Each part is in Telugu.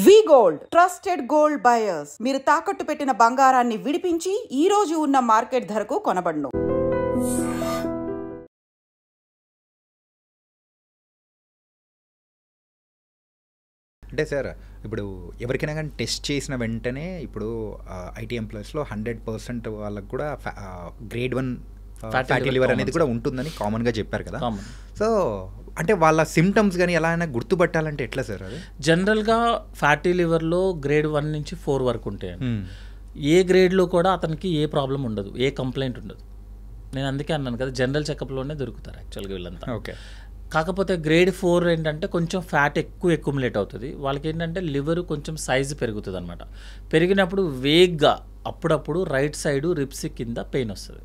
వి గోల్డ్ ట్రస్టెడ్ గోల్డ్ బయర్స్. మీరు తాకట్టు పెట్టిన బంగారాన్ని విడిపించి ఈ రోజు ఉన్న మార్కెట్ ధరకు కొనబడును. అంటే సార్ ఇప్పుడు ఎవరికైనా కానీ టెస్ట్ చేసిన వెంటనే ఇప్పుడు ఐటీ ఎంప్లాయీస్లో 100% వాళ్ళకు కూడా గ్రేడ్ 1 ఫ్యాటీ లివర్ అనేది కూడా ఉంటుందని కామన్గా చెప్పారు కదా. సో అంటే వాళ్ళ సిమ్టమ్స్ కానీ ఎలా అయినా గుర్తుపట్టాలంటే ఎట్లా సార్ అది? జనరల్గా ఫ్యాటీ లివర్లో గ్రేడ్ 1 నుంచి 4 వరకు ఉంటాయి. ఏ గ్రేడ్లో కూడా అతనికి ఏ ప్రాబ్లం ఉండదు, ఏ కంప్లైంట్ ఉండదు. నేను అందుకే అన్నాను కదా, జనరల్ చెకప్లోనే దొరుకుతారు యాక్చువల్గా వీళ్ళంతా. ఓకే. కాకపోతే గ్రేడ్ 4 ఏంటంటే కొంచెం ఫ్యాట్ ఎక్కువ ఎక్యుములేట్ అవుతుంది. వాళ్ళకి ఏంటంటే లివర్ కొంచెం సైజు పెరుగుతుంది అనమాట. పెరిగినప్పుడు వేగ్గా అప్పుడప్పుడు రైట్ సైడ్ రిబ్స్ కింద పెయిన్ వస్తుంది.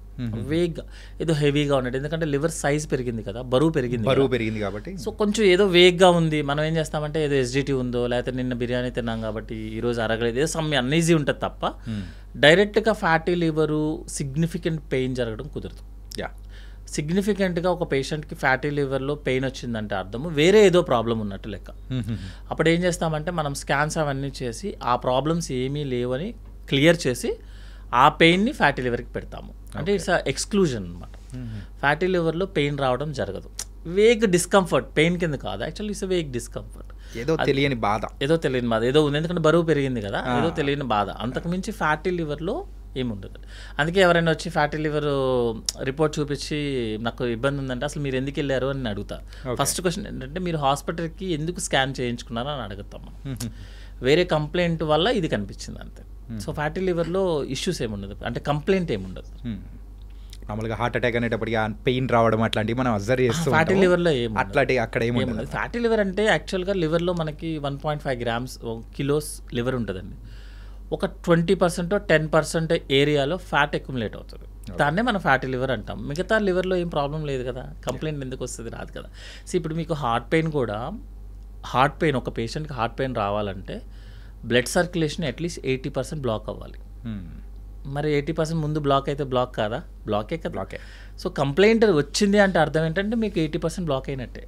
వేగ్గా ఏదో హెవీగా ఉన్నట్టు, ఎందుకంటే లివర్ సైజ్ పెరిగింది కదా, బరువు పెరిగింది కాబట్టి. సో కొంచెం ఏదో వేగ్గా ఉంది. మనం ఏం చేస్తామంటే ఏదో ఎస్జిటీ ఉందో, లేకపోతే నిన్న బిర్యానీ తిన్నాం కాబట్టి ఈరోజు అరగలేదు, ఏదో సమ్ అన్ఈజీ ఉంటుంది తప్ప డైరెక్ట్గా ఫ్యాటీ లివరు సిగ్నిఫికెంట్ పెయిన్ జరగడం కుదరదు. సిగ్నిఫికెంట్గా ఒక పేషెంట్కి ఫ్యాటీ లివర్లో పెయిన్ వచ్చిందంటే అర్థము వేరే ఏదో ప్రాబ్లం ఉన్నట్టు లెక్క. అప్పుడు ఏం చేస్తామంటే మనం స్కాన్స్ అవన్నీ చేసి ఆ ప్రాబ్లమ్స్ ఏమీ లేవని క్లియర్ చేసి ఆ పెయిన్ని ఫ్యాటీ లివర్కి పెడతాము. అంటే ఇట్స్ ఎక్స్క్లూజన్ అనమాట. ఫ్యాటీ లివర్లో పెయిన్ రావడం జరగదు. వేగ్ డిస్కంఫర్ట్, పెయిన్ కింద కాదు యాక్చువల్లీ, ఇట్స్ వేగ్ డిస్కంఫర్ట్, ఏదో తెలియని బాధ ఏదో ఉంది. ఎందుకంటే బరువు పెరిగింది కదా, ఏదో తెలియని బాధ. అంతకుమించి ఫ్యాటీ లివర్లో ఏముండదు. అందుకే ఎవరైనా వచ్చి ఫ్యాటీ లివర్ రిపోర్ట్ చూపించి నాకు ఇబ్బంది ఉందంటే అసలు మీరు ఎందుకు వెళ్ళారు అని అడుగుతా. ఫస్ట్ క్వశ్చన్ ఏంటంటే మీరు హాస్పిటల్కి ఎందుకు స్కాన్ చేయించుకున్నారో అని అడుగుతాం. వేరే కంప్లైంట్ వల్ల ఇది కనిపించింది అంతే. సో ఫ్యాటీ లివర్లో ఇష్యూస్ ఏముండదు, అంటే కంప్లైంట్ ఏముండదు. మామూలుగా హార్ట్ అటాక్ అనేటప్పటికి పెయిన్ రావడం అట్లాంటివి మనం అబ్జర్వ్ చేస్తాం. ఫ్యాటీ లివర్లో అట్లాంటి అక్కడ ఏముండదు. ఫ్యాటీ లివర్ అంటే యాక్చువల్గా లివర్లో మనకి 1.5 grams కిలోస్ లివర్ ఉంటుందండి. ఒక 20% 10% ఏరియాలో ఫ్యాట్ ఎక్యుములేట్ అవుతుంది. దాన్నే మనం ఫ్యాటీ లివర్ అంటాం. మిగతా లివర్లో ఏం ప్రాబ్లం లేదు కదా, కంప్లైంట్ ఎందుకు వస్తుంది? రాదు కదా. సో ఇప్పుడు మీకు హార్ట్ పెయిన్ ఒక పేషెంట్కి హార్ట్ పెయిన్ రావాలంటే బ్లడ్ సర్క్యులేషన్ అట్లీస్ట్ 80% బ్లాక్ అవ్వాలి. మరి 80% ముందు బ్లాక్ అయితే బ్లాక్ కాదా? బ్లాకే కదా. బ్లాకే. సో కంప్లైంట్ వచ్చింది అంటే అర్థం ఏంటంటే మీకు 80% బ్లాక్ అయినట్టే.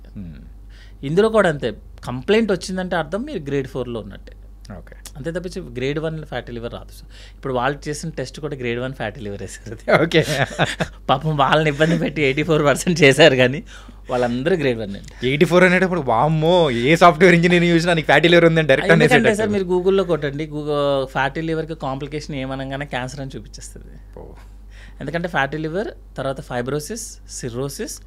ఇందులో కూడా అంతే, కంప్లైంట్ వచ్చిందంటే అర్థం మీరు గ్రేడ్ 4లో ఉన్నట్టే. ఓకే. అంతే తప్పించి గ్రేడ్ 1 ఫ్యాటీ లివర్ రాదు. ఇప్పుడు వాళ్ళు చేసిన టెస్ట్ కూడా గ్రేడ్ 1 ఫ్యాటీ లివర్ వేసారు. ఓకే. పాపం వాళ్ళని ఇబ్బంది పెట్టి 84% చేశారు, కానీ వాళ్ళందరూ గ్రేడ్ 1 అండి. 84 అనేటప్పుడు వామ్మో ఏ సాఫ్ట్వేర్ ఇంజనీరింగ్ చూసినా నీకు ఫ్యాటీ లివర్ ఉందని డైరెక్ట్ అంటే సార్ మీరు గూగుల్లో కొట్టండి, ఫ్యాటీ లివర్కి కాంప్లికేషన్ ఏమనగానే క్యాన్సర్ అని చూపించేస్తుంది. ఎందుకంటే ఫ్యాటీ లివర్ తర్వాత fibrosis, cirrhosis,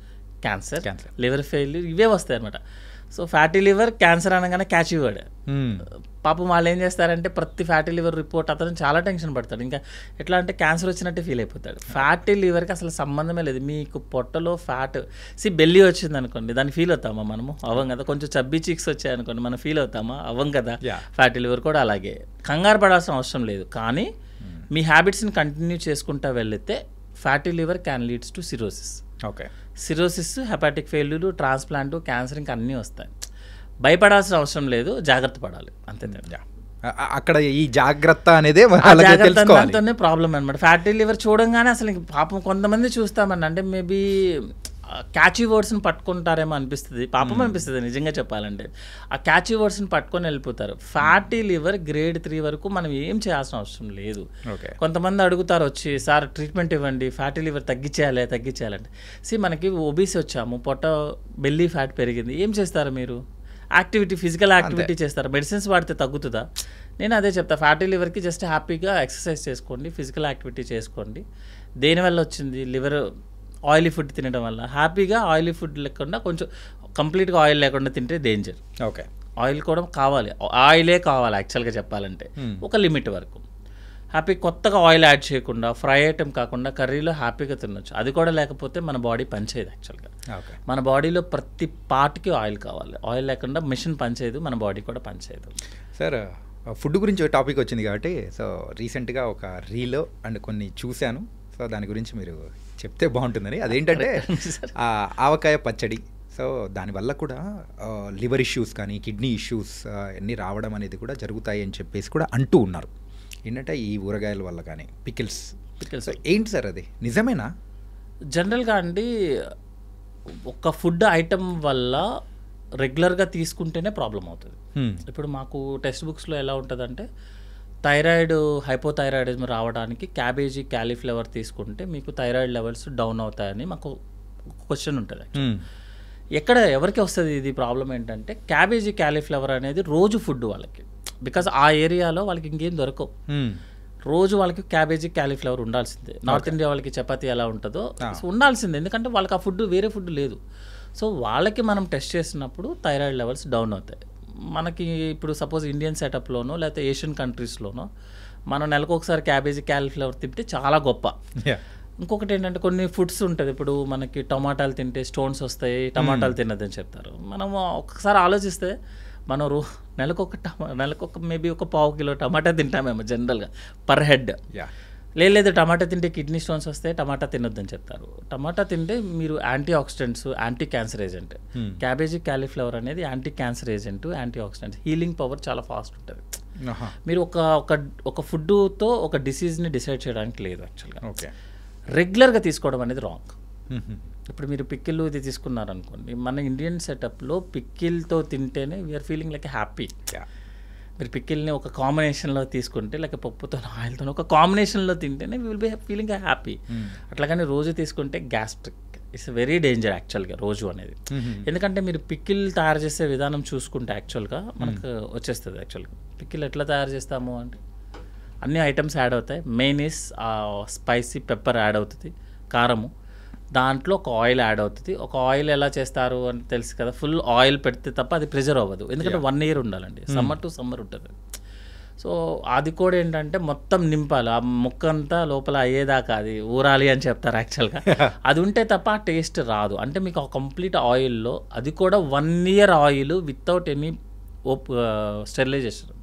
cancer, liver failure ఇవే వస్తాయి అనమాట. సో ఫ్యాటీ లివర్ క్యాన్సర్ అనగానే క్యాచ్ ఇవ్వడు. పాపం వాళ్ళు ఏం చేస్తారంటే ప్రతి ఫ్యాటీ లివర్ రిపోర్ట్ అతను చాలా టెన్షన్ పడతాడు. ఇంకా ఎట్లా అంటే క్యాన్సర్ వచ్చినట్టే ఫీల్ అయిపోతాడు. ఫ్యాటీ లివర్కి అసలు సంబంధమే లేదు. మీకు పొట్టలో ఫ్యాట్ బెల్లీ వచ్చింది అనుకోండి, దాన్ని ఫీల్ అవుతామా మనము? అవ్వం కదా. కొంచెం చబ్బీ చీక్స్ వచ్చాయనుకోండి, మనం ఫీల్ అవుతామా? అవ్వం కదా. ఫ్యాటీ లివర్ కూడా అలాగే. కంగారు పడాల్సిన అవసరం లేదు, కానీ మీ హ్యాబిట్స్ని కంటిన్యూ చేసుకుంటూ వెళితే fatty liver can leads to cirrhosis. Okay. Cirrhosis, hepatic failure, transplant, cancer ఇంకా అన్నీ వస్తాయి. భయపడాల్సిన అవసరం లేదు, జాగ్రత్త పడాలి అంతే. అక్కడ ఈ జాగ్రత్త అనేది దాంతోనే ప్రాబ్లం అనమాట. ఫ్యాటీ లివర్ చూడంగానే అసలు పాపం కొంతమంది చూస్తామని అంటే మేబీ క్యాచీ వర్డ్స్ని పట్టుకుంటారేమో అనిపిస్తుంది, పాపం అనిపిస్తుంది నిజంగా చెప్పాలంటే. ఆ క్యాచీ వర్డ్స్ని పట్టుకొని వెళ్ళిపోతారు. ఫ్యాటీ లివర్ గ్రేడ్ 3 వరకు మనం ఏం చేయాల్సిన అవసరం లేదు. కొంతమంది అడుగుతారు వచ్చి, సార్ ట్రీట్మెంట్ ఇవ్వండి, ఫ్యాటీ లివర్ తగ్గించేయాలంటే. మనకి ఒబీసీ వచ్చాము, పొట్ట బెల్లీ ఫ్యాట్ పెరిగింది, ఏం చేస్తారు మీరు? ఫిజికల్ యాక్టివిటీ చేస్తారు. మెడిసిన్స్ వాడితే తగ్గుతుందా? నేను అదే చెప్తా, ఫ్యాటీ లివర్కి జస్ట్ హ్యాపీగా ఎక్సర్సైజ్ చేసుకోండి, ఫిజికల్ యాక్టివిటీ చేసుకోండి. దేనివల్ల వచ్చింది? లివర్ ఆయిలీ ఫుడ్ తినడం వల్ల. హ్యాపీగా ఆయిలీ ఫుడ్ లేకుండా కొంచెం కంప్లీట్గా ఆయిల్ లేకుండా తింటే డేంజర్. ఓకే. ఆయిల్ కూడా కావాలి, ఆయిలే కావాలి యాక్చువల్గా చెప్పాలంటే ఒక లిమిట్ వరకు. హ్యాపీ కొత్తగా ఆయిల్ యాడ్ చేయకుండా, ఫ్రై ఐటమ్ కాకుండా కర్రీలో హ్యాపీగా తినొచ్చు. అది కూడా లేకపోతే మన బాడీ పనిచేయదు యాక్చువల్గా. మన బాడీలో ప్రతి పార్ట్కి ఆయిల్ కావాలి. ఆయిల్ లేకుండా మిషన్ పనిచేయదు, మన బాడీ కూడా పనిచేయదు. సార్ ఫుడ్ గురించి ఒక టాపిక్ వచ్చింది కాబట్టి, సో రీసెంట్గా ఒక రీలో అండ్ కొన్ని చూశాను, సో దాని గురించి మీరు చెప్తే బాగుంటుందని. అదేంటంటే ఆవకాయ పచ్చడి. సో దానివల్ల కూడా లివర్ ఇష్యూస్ కానీ కిడ్నీ ఇష్యూస్ అన్నీ రావడం అనేది కూడా జరుగుతాయి అని చెప్పేసి కూడా అంటూ ఉన్నారు. ఏంటంటే ఈ ఊరగాయల వల్ల కానీ పికిల్స్ ఏంటి సార్ అది నిజమేనా? జనరల్గా అండి ఒక ఫుడ్ ఐటమ్ వల్ల రెగ్యులర్గా తీసుకుంటేనే ప్రాబ్లం అవుతుంది. ఇప్పుడు మాకు టెక్స్ట్ బుక్స్లో ఎలా ఉంటుందంటే థైరాయిడ్ హైపోథైరాయిడిజం రావడానికి క్యాబేజీ క్యాలీఫ్లవర్ తీసుకుంటే మీకు థైరాయిడ్ లెవెల్స్ డౌన్ అవుతాయని మాకు క్వశ్చన్ ఉంటుంది. ఎక్కడ ఎవరికి వస్తుంది ఇది ప్రాబ్లం ఏంటంటే క్యాబేజీ క్యాలీఫ్లవర్ అనేది రోజు ఫుడ్ వాళ్ళకి, బికాజ్ ఆ ఏరియాలో వాళ్ళకి ఇంకేం దొరకవు. రోజు వాళ్ళకి క్యాబేజీ క్యాలీఫ్లవర్ ఉండాల్సిందే. నార్త్ ఇండియా వాళ్ళకి చపాతీ ఎలా ఉంటుందో ఉండాల్సిందే, ఎందుకంటే వాళ్ళకి ఆ ఫుడ్ వేరే ఫుడ్ లేదు. సో వాళ్ళకి మనం టెస్ట్ చేసినప్పుడు థైరాయిడ్ లెవెల్స్ డౌన్ అవుతాయి. మనకి ఇప్పుడు సపోజ్ ఇండియన్ సెటప్లోనో లేకపోతే ఏషియన్ కంట్రీస్లోనో మనం నెలకు ఒకసారి క్యాబేజీ క్యాలీఫ్లవర్ తింటే చాలా గొప్ప. ఇంకొకటి ఏంటంటే కొన్ని ఫుడ్స్ ఉంటుంది, ఇప్పుడు మనకి టమాటాలు తింటే స్టోన్స్ వస్తాయి, టమాటాలు తినదని చెప్తారు. మనం ఒకసారి ఆలోచిస్తే మనం నెలకొక మేబీ ఒక పావు కిలో టమాటా తింటామేమో జనరల్గా పర్ హెడ్. లేదు టమాటా తింటే కిడ్నీ స్టోన్స్ వస్తే టమాటా తినొద్దని చెప్తారు. టమాటా తింటే మీరు antioxidants, anti cancer agent. Cabbage cauliflower అనేది anti cancer agent, antioxidants, healing power చాలా ఫాస్ట్ ఉంటుంది. మీరు ఒక ఫుడ్తో ఒక డిసీజ్ని డిసైడ్ చేయడానికి లేదు యాక్చువల్గా. రెగ్యులర్గా తీసుకోవడం అనేది రాంగ్. ఇప్పుడు మీరు పిక్కిల్ ఇది తీసుకున్నారనుకోండి, మన ఇండియన్ సెటప్లో పిక్కిల్తో తింటేనే వీఆర్ ఫీలింగ్ లైక్ హ్యాపీ. మీరు పిక్కిల్ని ఒక కాంబినేషన్లో తీసుకుంటే లేక పప్పుతో ఆయిల్తో ఒక కాంబినేషన్లో తింటేనే we will be feeling happy. అట్లాగని రోజు తీసుకుంటే గ్యాస్ట్రిక్ ఇట్స్ వెరీ డేంజర్ యాక్చువల్గా రోజు అనేది. ఎందుకంటే మీరు పిక్కిల్ తయారు చేసే విధానం చూసుకుంటే యాక్చువల్గా మనకు వచ్చేస్తుంది. యాక్చువల్గా పిక్కిల్ ఎట్లా తయారు చేస్తాము అంటే అన్ని ఐటమ్స్ యాడ్ అవుతాయి. Main is spicy pepper add అవుతుంది, కారము, దాంట్లో ఒక ఆయిల్ యాడ్ అవుతుంది. ఒక ఆయిల్ ఎలా చేస్తారు అని తెలుసు కదా, ఫుల్ ఆయిల్ పెడితే తప్ప అది ప్రిజర్వ్ అవ్వదు, ఎందుకంటే 1 year ఉండాలండి, సమ్మర్ టు సమ్మర్ ఉంటుంది. సో అది కూడా ఏంటంటే మొత్తం నింపాలి, ఆ ముక్క అంతా లోపల అయ్యేదాకా అది ఊరాలి అని చెప్తారు యాక్చువల్గా. అది ఉంటే తప్ప ఆ టేస్ట్ రాదు. అంటే మీకు ఆ కంప్లీట్ ఆయిల్లో, అది కూడా 1 year oil without any sterilization,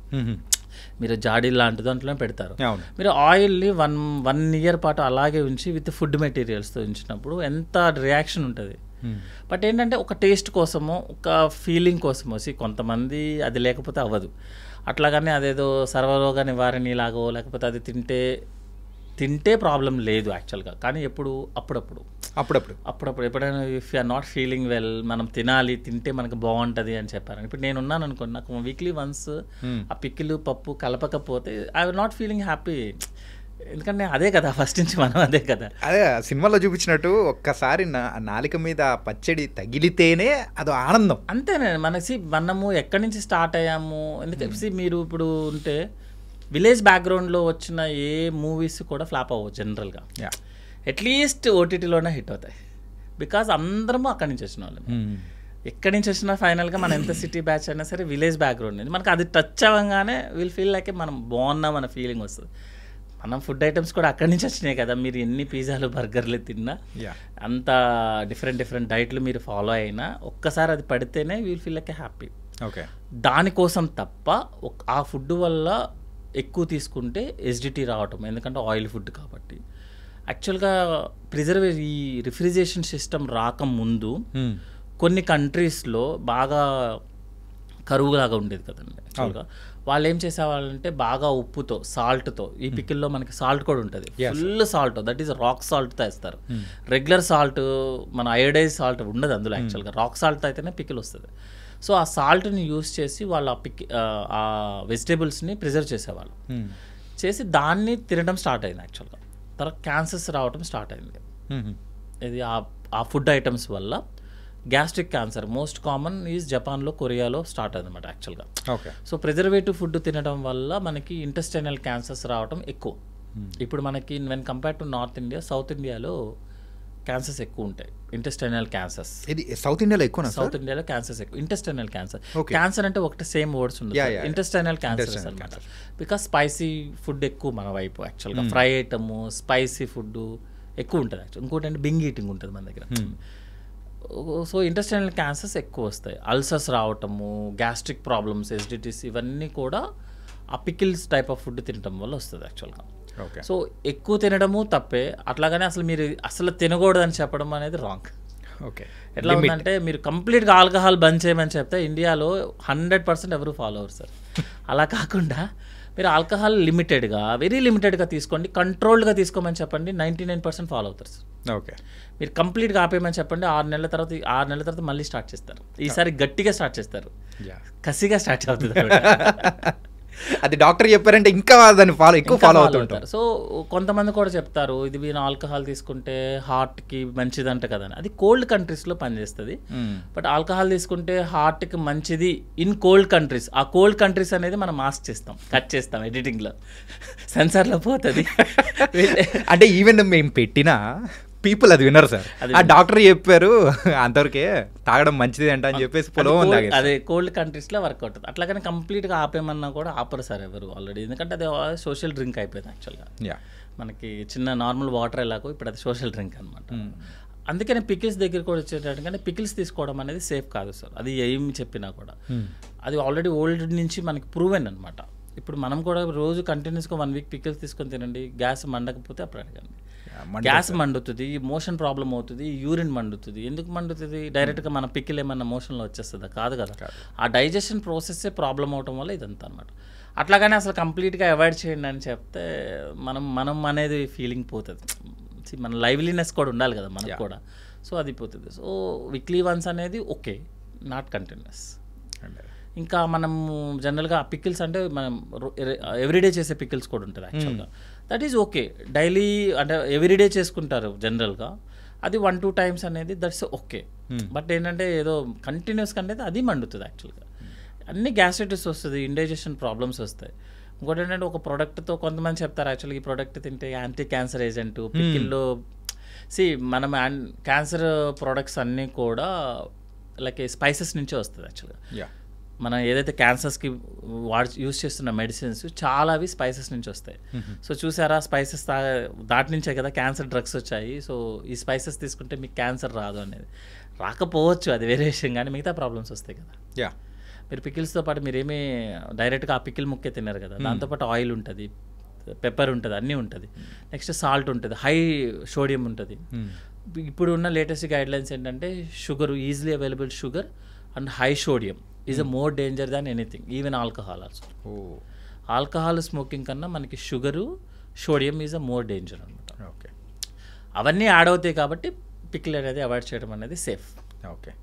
మీరు జాడీ లాంటి దాంట్లో పెడతారు. మీరు ఆయిల్ని 1 year పాటు అలాగే ఉంచి విత్ ఫుడ్ మెటీరియల్స్తో ఉంచినప్పుడు ఎంత రియాక్షన్ ఉంటుంది. బట్ ఏంటంటే ఒక టేస్ట్ కోసమో ఒక ఫీలింగ్ కోసమో కొంతమంది అది లేకపోతే అవ్వదు. అట్లాగనే అదేదో సర్వరోగ నివారణ లాగో లేకపోతే అది తింటే ప్రాబ్లం లేదు యాక్చువల్గా. కానీ అప్పుడప్పుడు ఎప్పుడైనా if you are not feeling well, మనం తింటే మనకు బాగుంటుంది అని చెప్పారు. ఇప్పుడు నేను ఉన్నాను అనుకోండి, నాకు వీక్లీ వన్స్ ఆ పిక్కిలు పప్పు కలపకపోతే I will not feeling happy. ఎందుకంటే అదే కదా ఫస్ట్ నుంచి మనం అదే సినిమాలో చూపించినట్టు ఒక్కసారి నాలిక మీద పచ్చడి తగిలితేనే అదో ఆనందం. అంతేనే మనము ఎక్కడి నుంచి స్టార్ట్ అయ్యాము. ఎందుకంటే మీరు ఇప్పుడు ఉంటే విలేజ్ బ్యాక్గ్రౌండ్లో వచ్చిన ఏ మూవీస్ కూడా ఫ్లాప్ అవ్వవు జనరల్గా. అట్లీస్ట్ ఓటీటీలోనే హిట్ అవుతాయి, బికాజ్ అందరము అక్కడి నుంచి వచ్చిన వాళ్ళు. ఎక్కడి నుంచి వచ్చినా ఫైనల్గా మనం ఎంత సిటీ బ్యాచ్ అయినా సరే విలేజ్ బ్యాక్గ్రౌండ్ నుంచి మనకు అది టచ్ అవ్వగానే విల్ ఫీల్ లైక్ మనం బాగున్నాం అన్న ఫీలింగ్ వస్తుంది. మనం ఫుడ్ ఐటమ్స్ కూడా అక్కడి నుంచి వచ్చినాయి కదా. మీరు ఎన్ని పిజ్జాలు బర్గర్లు తిన్నా, అంత డిఫరెంట్ డైట్లు మీరు ఫాలో అయినా, ఒక్కసారి అది పడితేనే విల్ ఫీల్ లైక్ హ్యాపీ. దానికోసం తప్ప ఆ ఫుడ్ వల్ల ఎక్కువ తీసుకుంటే ఎసిడిటీ రావటం, ఎందుకంటే ఆయిల్ ఫుడ్ కాబట్టి. యాక్చువల్గా ఈ రిఫ్రిజరేషన్ సిస్టమ్ రాకముందు కొన్ని కంట్రీస్లో బాగా కరువులాగా ఉండేది కదండి. యాక్చువల్గా వాళ్ళు ఏం చేసేవాళ్ళంటే బాగా ఉప్పుతో, సాల్ట్తో, ఈ పికిల్లో మనకి సాల్ట్ కూడా ఉంటుంది, full salt, that is rock సాల్ట్తో వేస్తారు. రెగ్యులర్ సాల్ట్, మన అయోడైజ్ సాల్ట్ ఉండదు అందులో. యాక్చువల్గా రాక్ సాల్ట్ అయితేనే పికిల్ వస్తుంది. సో ఆ సాల్ట్ని యూస్ చేసి వాళ్ళు ఆ వెజిటేబుల్స్ని ప్రిజర్వ్ చేసేవాళ్ళు. చేసి దాన్ని తినడం స్టార్ట్ అయింది యాక్చువల్గా. తర్వాత క్యాన్సర్స్ రావడం స్టార్ట్ అయింది. ఇది ఆ ఫుడ్ ఐటమ్స్ వల్ల gastric cancer most common is జపాన్లో, కొరియాలో స్టార్ట్ అయింది అనమాట యాక్చువల్గా. సో ప్రిజర్వేటివ్ ఫుడ్ తినడం వల్ల మనకి ఇంటెస్టైనల్ క్యాన్సర్స్ రావడం ఎక్కువ. ఇప్పుడు మనకి when compare to north India, south ఇండియాలో క్యాన్సర్స్ ఎక్కువ ఉంటాయి, ఇంటెస్టైనల్ క్యాన్సర్స్. ఇది సౌత్ ఇండియాలో ఎక్కువ. సౌత్ ఇండియాలో క్యాన్సర్స్ ఎక్కువ. ఇంటెస్టైనల్ క్యాన్సర్ అంటే ఒకటి సేమ్ వర్డ్స్ ఉంది, ఇంటెస్టైనల్ క్యాన్సర్స్ అనమాట. బికాస్ స్పైసీ ఫుడ్ ఎక్కువ మన వైపు యాక్చువల్గా, ఫ్రై ఐటమ్, స్పైసీ ఫుడ్ ఎక్కువ ఉంటుంది యాక్చువల్. ఇంకోటి అంటే బింగ్ ఈటింగ్ ఉంటుంది మన దగ్గర. సో ఇంటెస్టైనల్ క్యాన్సర్స్ ఎక్కువ వస్తాయి. అల్సర్స్ రావటము, గ్యాస్ట్రిక్ ప్రాబ్లమ్స్, ఎసిడిటీస్, ఇవన్నీ కూడా ఆ పికిల్స్ టైప్ ఆఫ్ ఫుడ్ తినడం వల్ల వస్తుంది యాక్చువల్గా. సో ఎక్కువ తినడము తప్పే, అట్లాగనే మీరు అసలు తినకూడదని చెప్పడం అనేది రాంగ్. ఎట్లా ఉందంటే మీరు కంప్లీట్గా ఆల్కహాల్ బంద్ చేయమని చెప్తే ఇండియాలో 100% ఎవరు ఫాలో అవ్వరు సార్. అలా కాకుండా మీరు ఆల్కహాల్ లిమిటెడ్గా, వెరీ లిమిటెడ్గా తీసుకోండి, కంట్రోల్డ్గా తీసుకోమని చెప్పండి, 99% ఫాలో అవుతారు సార్. ఓకే. మీరు కంప్లీట్గా ఆపేయమని చెప్పండి, 6 నెలల తర్వాత మళ్ళీ స్టార్ట్ చేస్తారు. ఈసారి గట్టిగా స్టార్ట్ చేస్తారు, కసిగా స్టార్ట్ అవుతుంది. అది డాక్టర్ చెప్పారంటే ఇంకా దాన్ని ఎక్కువ ఫాలో అవుతుంటారు. సో కొంతమంది కూడా చెప్తారు ఇది మీరు ఆల్కహాల్ తీసుకుంటే హార్ట్కి మంచిదంట కదా అని. అది కోల్డ్ కంట్రీస్లో పనిచేస్తుంది. బట్ ఆల్కహాల్ తీసుకుంటే హార్ట్కి మంచిది ఇన్ కోల్డ్ కంట్రీస్. ఆ కోల్డ్ కంట్రీస్ అనేది మనం మాస్క్ చేస్తాం, కట్ చేస్తాం ఎడిటింగ్లో, సెన్సార్లో పోతుంది. అంటే ఈవెన్ మేము పెట్టినా పీపుల్ అది వినరు సార్. ఆ డాక్టర్ చెప్పారు అంతవరకే తాగడం మంచిది అంట అని చెప్పేసి అదే కోల్డ్ కంట్రీస్లో వర్క్ అవుతుంది. అట్లాగని కంప్లీట్గా ఆపేమన్నా కూడా ఆపరు సార్ ఎవరు ఆల్రెడీ, ఎందుకంటే అది సోషల్ డ్రింక్ అయిపోయింది యాక్చువల్గా. మనకి చిన్న నార్మల్ వాటర్ ఎలాగో ఇప్పుడు అది సోషల్ డ్రింక్ అనమాట. అందుకని పికిల్స్ దగ్గర కూడా వచ్చేటట్టుగానే పికిల్స్ తీసుకోవడం అనేది సేఫ్ కాదు సార్. అది ఏమి చెప్పినా కూడా అది ఆల్రెడీ ఓల్డ్ నుంచి మనకి ప్రూవెన్ అనమాట. ఇప్పుడు మనం కూడా రోజు కంటిన్యూస్గా 1 వీక్ పికిల్స్ తీసుకొని తినండి, గ్యాస్ మండకపోతే అప్పుడు అడగండి. గ్యాస్ మండుతుంది, మోషన్ ప్రాబ్లం అవుతుంది, యూరిన్ మండుతుంది. ఎందుకు మండుతుంది? డైరెక్ట్గా మన పికిల్ ఏమన్నా మోషన్లో వచ్చేస్తుందా? కాదు కదా. ఆ డైజెషన్ ప్రాసెస్సే ప్రాబ్లం అవడం వల్ల ఇదంతా అనమాట. అట్లాగానే అసలు కంప్లీట్గా అవాయిడ్ చేయండి అని చెప్తే మనం అనేది ఫీలింగ్ పోతుంది. మన లైవ్లీనెస్ కూడా ఉండాలి కదా మనకు కూడా. సో అది పోతుంది. సో వీక్లీ వన్స్ అనేది ఓకే, నాట్ కంటిన్యూస్. ఇంకా మనము జనరల్గా పికిల్స్ అంటే మనం ఎవ్రీడే చేసే పికిల్స్ కూడా ఉంటుంది యాక్చువల్గా. That is okay. డైలీ అంటే ఎవ్రీడే చేసుకుంటారు జనరల్గా, అది 1-2 టైమ్స్ అనేది దట్స్ ఓకే. బట్ ఏంటంటే ఏదో కంటిన్యూస్గా అనేది అది మండుతుంది యాక్చువల్గా. అన్ని గ్యాస్ట్రైటిస్ వస్తుంది, ఇండైజెషన్ ప్రాబ్లమ్స్ వస్తాయి. ఇంకోటి ఏంటంటే ఒక ప్రోడక్ట్తో కొంతమంది చెప్తారు యాక్చువల్గా ఈ ప్రోడక్ట్ తింటే యాంటీ క్యాన్సర్ ఏజెంట్ పికిల్లో. మనం క్యాన్సర్ ప్రోడక్ట్స్ అన్నీ కూడా లైక్ స్పైసెస్ నుంచే వస్తుంది యాక్చువల్గా. మనం ఏదైతే క్యాన్సర్స్కి యూజ్ చేస్తున్న మెడిసిన్స్ చాలా అవి స్పైసెస్ నుంచి వస్తాయి. సో చూసారా, స్పైసెస్ దాటి నుంచే కదా క్యాన్సర్ డ్రగ్స్ వచ్చాయి. సో ఈ స్పైసెస్ తీసుకుంటే మీకు క్యాన్సర్ రాదు అనేది, రాకపోవచ్చు అది వేరే విషయం, కానీ మిగతా ప్రాబ్లమ్స్ వస్తాయి కదా. మీరు పికిల్స్తో పాటు మీరేమీ డైరెక్ట్గా ఆ పికిల్ ముక్కే తిన్నారు కదా, దాంతోపాటు ఆయిల్ ఉంటుంది, పెప్పర్ ఉంటుంది, అన్నీ ఉంటుంది. నెక్స్ట్ సాల్ట్ ఉంటుంది, హై సోడియం ఉంటుంది. ఇప్పుడు ఉన్న లేటెస్ట్ గైడ్లైన్స్ ఏంటంటే sugar, easily available sugar and high sodium is a more danger than anything, even alcohol also. Alcohol smoking కన్నా మనకి sugar, sodium is a more danger అనమాట. ఓకే. అవన్నీ యాడ్ అవుతాయి కాబట్టి పికిల్ అనేది అవాయిడ్ చేయడం అనేది సేఫ్. ఓకే,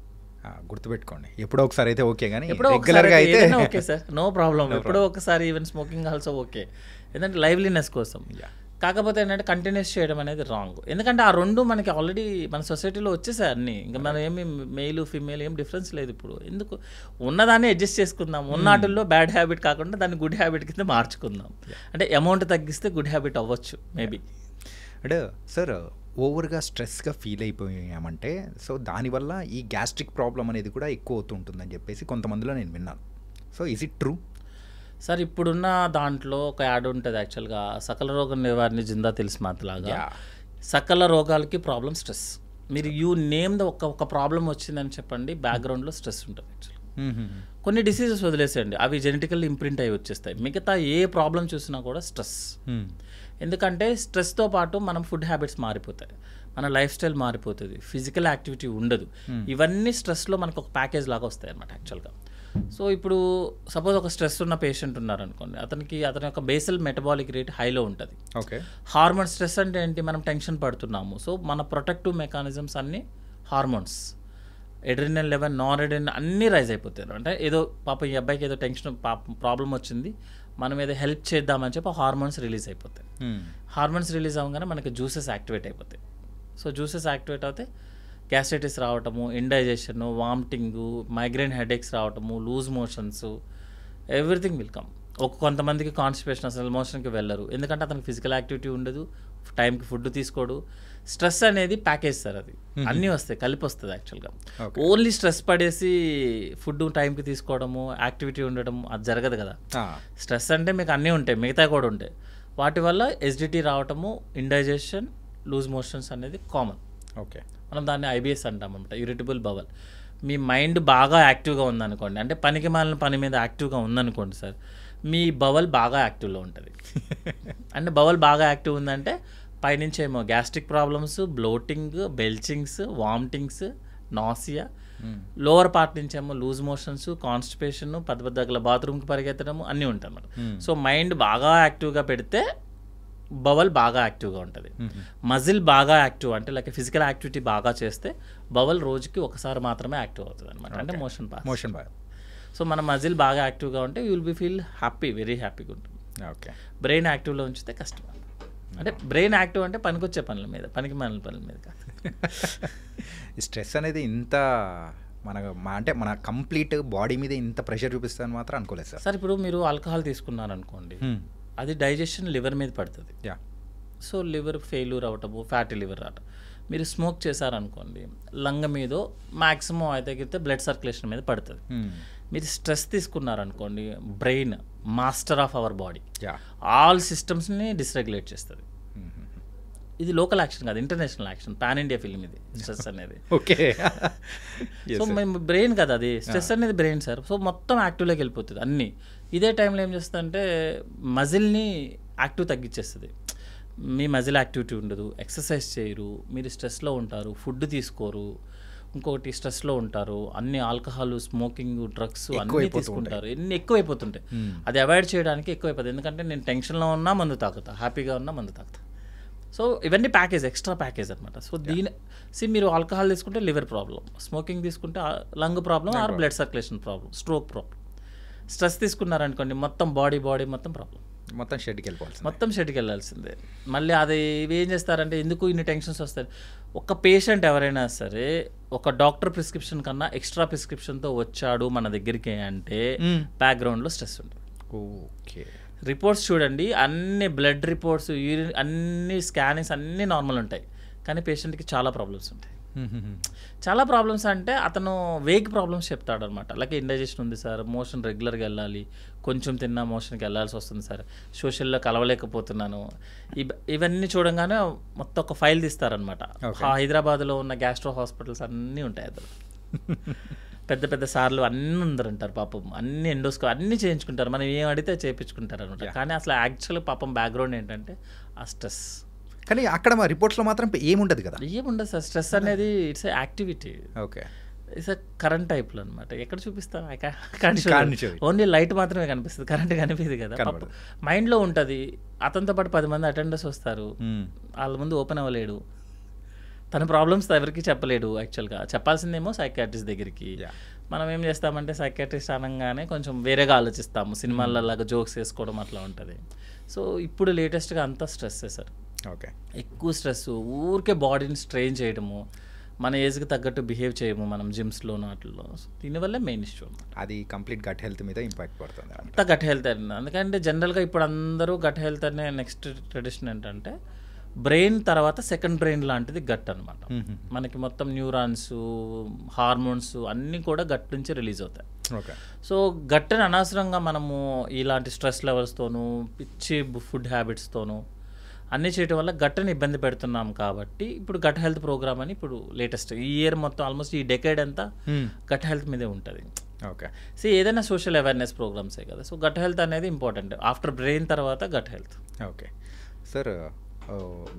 గుర్తుపెట్టుకోండి. ఎప్పుడో ఒకసారి అయితే ఓకే, కానీ రెగ్యులర్గా అయితే ఓకే సార్, నో ప్రాబ్లం. ఎప్పుడో ఒకసారి ఈవెన్ స్మోకింగ్ ఆల్సో ఓకే, ఎందుకంటే లైవ్లీనెస్ కోసం. కాకపోతే ఏంటంటే కంటిన్యూస్ చేయడం అనేది రాంగ్, ఎందుకంటే ఆ రెండు మనకి ఆల్రెడీ మన సొసైటీలో వచ్చేసాయి అన్నీ. ఇంకా మనం ఏమి మెయిల్ ఫీమేల్ ఏం డిఫరెన్స్ లేదు. ఇప్పుడు ఎందుకు ఉన్నదాన్ని అడ్జస్ట్ చేసుకుందాం, ఉన్నటిల్లో బ్యాడ్ హ్యాబిట్ కాకుండా దాన్ని గుడ్ హ్యాబిట్ కింద మార్చుకుందాం. అంటే అమౌంట్ తగ్గిస్తే గుడ్ హ్యాబిట్ అవ్వచ్చు మేబీ. అంటే సార్ ఓవర్గా స్ట్రెస్గా ఫీల్ అయిపోయామంటే సో దానివల్ల ఈ గ్యాస్ట్రిక్ ప్రాబ్లం అనేది కూడా ఎక్కువ అవుతుంటుందని చెప్పేసి కొంతమందిలో నేను విన్నాను. So is it true? Sir ఇప్పుడున్న దాంట్లో ఒక యాడ్ ఉంటుంది యాక్చువల్గా, సకల రోగ నివారణ జిందా తెలిసి మాతలాగా. సకల రోగాలకి ప్రాబ్లం స్ట్రెస్. మీరు యూ నేమ్ ద ఒక ప్రాబ్లం వచ్చిందని చెప్పండి, బ్యాక్గ్రౌండ్లో స్ట్రెస్ ఉంటుంది యాక్చువల్గా. కొన్ని డిసీజెస్ వదిలేసేయండి, అవి జెనెటికల్లీ ఇంప్రింట్ అయ్యి వచ్చేస్తాయి. మిగతా ఏ ప్రాబ్లం చూసినా కూడా స్ట్రెస్. ఎందుకంటే స్ట్రెస్తో పాటు మనం ఫుడ్ హ్యాబిట్స్ మారిపోతాయి, మన లైఫ్ స్టైల్ మారిపోతుంది, ఫిజికల్ యాక్టివిటీ ఉండదు. ఇవన్నీ స్ట్రెస్లో మనకు ఒక ప్యాకేజ్ లాగా వస్తాయి అన్నమాట యాక్చువల్గా. సో ఇప్పుడు సపోజ్ ఒక స్ట్రెస్ ఉన్న పేషెంట్ ఉన్నారనుకోండి, అతని యొక్క బేసల్ మెటబాలిక్ రేట్ హైలో ఉంటుంది. ఓకే. హార్మోన్ స్ట్రెస్ అంటే ఏంటి, మనం టెన్షన్ పడుతున్నాము, సో మన ప్రొటెక్టివ్ మెకానిజమ్స్ అన్నీ hormones, adrenal level, non adrenal అన్నీ రైజ్ అయిపోతాయి. అంటే ఏదో పాప ఈ అబ్బాయికి ఏదో టెన్షన్ ప్రాబ్లం వచ్చింది, మనం ఏదో హెల్ప్ చేద్దామని చెప్పి హార్మోన్స్ రిలీజ్ అయిపోతాయి. హార్మోన్స్ రిలీజ్ అవ్వగానే మనకి జ్యూసెస్ యాక్టివేట్ అయిపోతాయి. సో జ్యూసెస్ యాక్టివేట్ అవుతే గ్యాస్ట్రైటిస్ రావటము, ఇండైజెషన్, వామిటింగు, మైగ్రేన్ హెడేక్స్ రావటము, loose motions, everything will come. కొంతమందికి కాన్స్టిపేషన్, అసలు మోషన్కి వెళ్ళరు, ఎందుకంటే అతనికి ఫిజికల్ యాక్టివిటీ ఉండదు, టైంకి ఫుడ్ తీసుకోడు. స్ట్రెస్ అనేది ప్యాకేజ్ సార్, అది అన్నీ వస్తాయి, కలిపి వస్తుంది యాక్చువల్గా. ఓన్లీ స్ట్రెస్ పడేసి ఫుడ్ టైంకి తీసుకోవడము, యాక్టివిటీ ఉండడం అది జరగదు కదా. స్ట్రెస్ అంటే మీకు అన్నీ ఉంటాయి, మిగతా కూడా ఉంటాయి. వాటి వల్ల ఎసిడిటీ రావటము, ఇండైజెషన్, లూజ్ మోషన్స్ అనేది కామన్. ఓకే. మనం దాన్ని ఐబిఎస్ అంటాం అనమాట, ఇరిటబుల్ బవల్. మీ మైండ్ బాగా యాక్టివ్గా ఉందనుకోండి, అంటే పనికి మాలిన పని మీద యాక్టివ్గా ఉందనుకోండి సార్, మీ బవల్ బాగా యాక్టివ్లో ఉంటుంది. అంటే బవల్ బాగా యాక్టివ్ ఉందంటే పైనుంచి ఏమో gastric problems, bloating, belchings, vomitings, nausea, lower part నుంచి ఏమో లూజ్ మోషన్స్, కాన్స్టిపేషన్, పెద్ద దగ్గర బాత్రూమ్కి పరిగెత్తడము అన్నీ ఉంటాయి అన్నమాట. సో మైండ్ బాగా యాక్టివ్గా పెడితే బవల్ బాగా యాక్టివ్గా ఉంటుంది. మజిల్ బాగా యాక్టివ్ అంటే లైక్ ఫిజికల్ యాక్టివిటీ బాగా చేస్తే బవల్ రోజుకి ఒకసారి మాత్రమే యాక్టివ్ అవుతుంది అనమాట, అంటే మోషన్ పాస్. సో మన మజిల్ బాగా యాక్టివ్గా ఉంటే you will be feel happy, very హ్యాపీగా ఉంటుంది. ఓకే. బ్రెయిన్ యాక్టివ్లో ఉంచితే కష్టం. అంటే బ్రెయిన్ యాక్టివ్ అంటే పనికొచ్చే పనుల మీద, పనికి మాలిన పనుల మీద కాదు. స్ట్రెస్ అనేది ఇంత అంటే మన కంప్లీట్ బాడీ మీద ఇంత ప్రెషర్ చూపిస్తాను మాత్రం అనుకోలేదు సార్. సార్ ఇప్పుడు మీరు ఆల్కహాల్ తీసుకున్నారనుకోండి, అది డైజెషన్ లివర్ మీద పడుతుంది. సో లివర్ ఫెయిల్యూర్ అవ్వటము, ఫ్యాటీ లివర్ రావటం. మీరు స్మోక్ చేశారనుకోండి, లంగ మీద మ్యాక్సిమం అయితే బ్లడ్ సర్క్యులేషన్ మీద పడుతుంది. మీరు స్ట్రెస్ తీసుకున్నారనుకోండి, brain master of our body, all సిస్టమ్స్ని డిస్రెగ్యులేట్ చేస్తుంది. ఇది లోకల్ యాక్షన్ కాదు, international action, pan India film ఇది స్ట్రెస్ అనేది. ఓకే. సో మేము బ్రెయిన్ కదా అది, స్ట్రెస్ అనేది బ్రెయిన్ సార్. సో మొత్తం యాక్టివ్లోకి వెళ్ళిపోతుంది అన్నీ. ఇదే టైంలో ఏం చేస్తుందంటే మజిల్ని యాక్టివ్ తగ్గించేస్తుంది. మీ మజిల్ యాక్టివిటీ ఉండదు, ఎక్సర్సైజ్ చేయరు, మీరు స్ట్రెస్లో ఉంటారు, ఫుడ్ తీసుకోరు, ఇంకొకటి స్ట్రెస్లో ఉంటారు, అన్ని ఆల్కహాల్, స్మోకింగ్, డ్రగ్స్ అన్నీ తీసుకుంటారు, ఎన్ని ఎక్కువైపోతుంటాయి. అది అవాయిడ్ చేయడానికి ఎక్కువైపోతుంది. ఎందుకంటే నేను టెన్షన్లో ఉన్నా మందు తాగుతా, హ్యాపీగా ఉన్నా మందు తాగుతా. సో ఇవన్నీ ప్యాకేజ్, ఎక్స్ట్రా ప్యాకేజ్ అనమాట. సో మీరు ఆల్కహాల్ తీసుకుంటే లివర్ ప్రాబ్లం, స్మోకింగ్ తీసుకుంటే lung problem or blood circulation problem, stroke problem. Stress తీసుకున్నారనుకోండి మొత్తం బాడీ మొత్తం ప్రాబ్లం, మొత్తం షెడ్కి వెళ్ళిపోవాలి, మొత్తం షెడ్కి వెళ్ళాల్సిందే. మళ్ళీ అది ఇవి ఏం చేస్తారంటే ఎందుకు ఇన్ని టెన్షన్స్ వస్తాయి. ఒక పేషెంట్ ఎవరైనా సరే ఒక డాక్టర్ ప్రిస్క్రిప్షన్ కన్నా ఎక్స్ట్రా ప్రిస్క్రిప్షన్తో వచ్చాడు మన దగ్గరికి అంటే బ్యాక్గ్రౌండ్లో స్ట్రెస్ ఉంటుంది. ఓకే. రిపోర్ట్స్ చూడండి, అన్ని బ్లడ్ రిపోర్ట్స్, యూరిన్, అన్ని స్కానింగ్స్ అన్నీ నార్మల్ ఉంటాయి, కానీ పేషెంట్కి చాలా ప్రాబ్లమ్స్ ఉంటాయి. చాలా ప్రాబ్లమ్స్ అంటే అతను వేగ్ ప్రాబ్లమ్స్ చెప్తాడు అనమాట. అలాగే ఇండైజెషన్ ఉంది సార్, మోషన్ రెగ్యులర్గా వెళ్ళాలి, కొంచెం తిన్నా మోషన్కి వెళ్ళాల్సి వస్తుంది సార్, సోషల్లో కలవలేకపోతున్నాను, ఇవన్నీ చూడంగానే మొత్తం ఒక ఫైల్ తీస్తారనమాట. హైదరాబాద్లో ఉన్న గ్యాస్ట్రో హాస్పిటల్స్ అన్నీ ఉంటాయి అందులో. పెద్ద పెద్ద సార్లు అన్నీ అందరంటారు పాపం, అన్ని అన్నీ చేయించుకుంటారు, మనం ఏం అడిగితే చేయించుకుంటారు అనమాట. కానీ అసలు యాక్చువల్ పాపం బ్యాక్గ్రౌండ్ ఏంటంటే ఆ స్ట్రెస్. కానీ అక్కడ మా రిపోర్ట్స్లో మాత్రం ఏముండదు కదా. ఏముండదు సార్, స్ట్రెస్ అనేది it's a activity. Okay. It's current టైప్లో అనమాట. ఎక్కడ చూపిస్తాం, ఓన్లీ లైట్ మాత్రమే కనిపిస్తుంది, కరెంట్ కనిపిస్తుంది కదా. మైండ్లో ఉంటుంది. అతనితో పాటు 10 మంది అటెండర్స్ వస్తారు, వాళ్ళ ముందు ఓపెన్ అవ్వలేడు, తన ప్రాబ్లమ్స్ ఎవరికి చెప్పలేడు. యాక్చువల్గా చెప్పాల్సిందేమో సైకియాట్రిస్ట్ దగ్గరికి. మనం ఏం చేస్తామంటే సైకియాట్రిస్ట్ అనగానే కొంచెం వేరేగా ఆలోచిస్తాము, సినిమాలలాగా జోక్స్ వేసుకోవడం అట్లా ఉంటుంది. సో ఇప్పుడు లేటెస్ట్గా అంతా స్ట్రెస్సే సార్. ఓకే. ఎక్కువ స్ట్రెస్, ఊరికే బాడీని స్ట్రెయిన్ చేయడము, మన ఏజ్కి తగ్గట్టు బిహేవ్ చేయము మనం జిమ్స్లోనూ వాటిల్లో. దీనివల్ల మెయిన్ ఇష్యూ అది కంప్లీట్ గట్ హెల్త్ మీద ఇంపాక్ట్ పడుతుంది అంతా. గట్ హెల్త్ అండి, ఎందుకంటే జనరల్గా ఇప్పుడు అందరూ గట్ హెల్త్ అనే నెక్స్ట్ ట్రెడిషన్ ఏంటంటే బ్రెయిన్ తర్వాత సెకండ్ బ్రెయిన్ లాంటిది గట్ అనమాట. మనకి మొత్తం న్యూరాన్స్, హార్మోన్స్ అన్నీ కూడా గట్ నుంచి రిలీజ్ అవుతాయి. సో గట్ని అనవసరంగా మనము ఇలాంటి స్ట్రెస్ లెవెల్స్తోనూ, పిచ్చి ఫుడ్ హ్యాబిట్స్తోనూ అన్నీ చేయడం వల్ల గట్ని ఇబ్బంది పెడుతున్నాం. కాబట్టి ఇప్పుడు గట్ హెల్త్ ప్రోగ్రామ్ అని ఇప్పుడు లేటెస్ట్ ఈ ఇయర్ మొత్తం ఆల్మోస్ట్ ఈ డెకేడ్ అంతా గట్ హెల్త్ మీదే ఉంటుంది. ఓకే. సో ఏదైనా సోషల్ అవేర్నెస్ ప్రోగ్రామ్సే కదా. సో గట్ హెల్త్ అనేది ఇంపార్టెంట్, ఆఫ్టర్ బ్రెయిన్ తర్వాత gut health. Okay sir,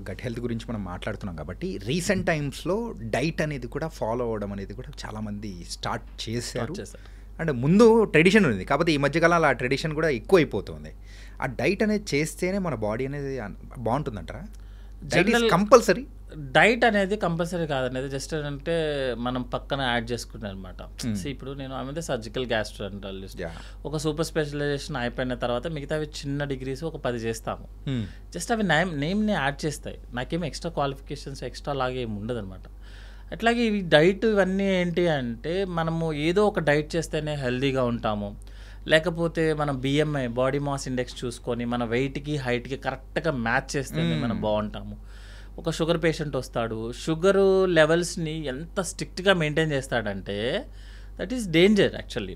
gut health గురించి మనం మాట్లాడుతున్నాం కాబట్టి రీసెంట్ టైమ్స్లో డైట్ అనేది కూడా ఫాలో అవ్వడం అనేది కూడా చాలామంది స్టార్ట్ చేశారు. అంటే ముందు ట్రెడిషన్ ఉంది, కాకపోతే ఈ మధ్యకాలంలో ఆ ట్రెడిషన్ కూడా ఎక్కువ అయిపోతుంది. ఆ డైట్ అనేది చేస్తేనే మన బాడీ అనేది బాగుంటుందంటారా? కంపల్సరీ డైట్ అనేది కంపల్సరీ కాదనేది, జస్ట్ అంటే మనం పక్కన యాడ్ చేసుకున్నాం అనమాట. ఇప్పుడు నేను ఆమె సర్జికల్ గ్యాస్ట్రోఎంటరాలజిస్ట్, ఒక సూపర్ స్పెషలైజేషన్ అయిపోయిన తర్వాత మిగతా అవి చిన్న డిగ్రీస్ ఒక 10 చేస్తాము. జస్ట్ అవి నేమ్ని యాడ్ చేస్తాయి, నాకేమి ఎక్స్ట్రా క్వాలిఫికేషన్స్ ఎక్స్ట్రా లాగా ఏమి ఉండదు అనమాట. అట్లాగే ఇవి డైట్ ఇవన్నీ ఏంటి అంటే మనము ఏదో ఒక డైట్ చేస్తేనే హెల్తీగా ఉంటాము, లేకపోతే మనం BMI బాడీ మాస్ ఇండెక్స్ చూసుకొని మన వెయిట్కి హైట్కి కరెక్ట్గా మ్యాచ్ చేస్తేనే మనం బాగుంటాము. ఒక షుగర్ పేషెంట్ వస్తాడు, షుగర్ లెవెల్స్ని ఎంత స్ట్రిక్ట్గా మెయింటైన్ చేస్తాడంటే దట్ ఈస్ డేంజర్ యాక్చువల్లీ.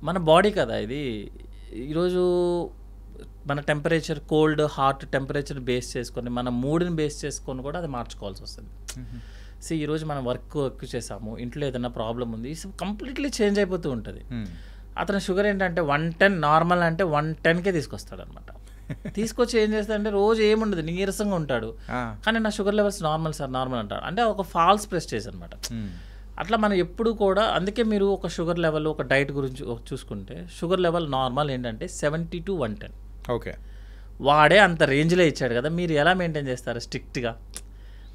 మన బాడీ కదా ఇది. ఈరోజు మన temperature, cold hot temperature base చేసుకొని మన మూడ్ని బేస్ చేసుకొని కూడా అది మార్చుకోవాల్సి వస్తుంది. ఈరోజు మనం వర్క్ చేసాము, ఇంట్లో ఏదైనా ప్రాబ్లం ఉంది, కంప్లీట్లీ చేంజ్ అయిపోతూ ఉంటుంది. అతని షుగర్ ఏంటంటే 110 నార్మల్ అంటే 110కే తీసుకొస్తాడు అనమాట. తీసుకొచ్చి ఏం చేస్తాడంటే రోజు ఏముండదు, నీరసంగా ఉంటాడు, కానీ నా sugar levels normal sir normal అంటాడు. అంటే ఒక ఫాల్స్ ప్రెస్టేజ్ అనమాట. అట్లా మనం ఎప్పుడు కూడా, అందుకే మీరు ఒక షుగర్ లెవెల్, ఒక డైట్ గురించి చూసుకుంటే షుగర్ లెవెల్ నార్మల్ ఏంటంటే 70 to 110. ఓకే, వాడే అంత రేంజ్లో ఇచ్చాడు కదా, మీరు ఎలా మెయింటైన్ చేస్తారు స్ట్రిక్ట్గా?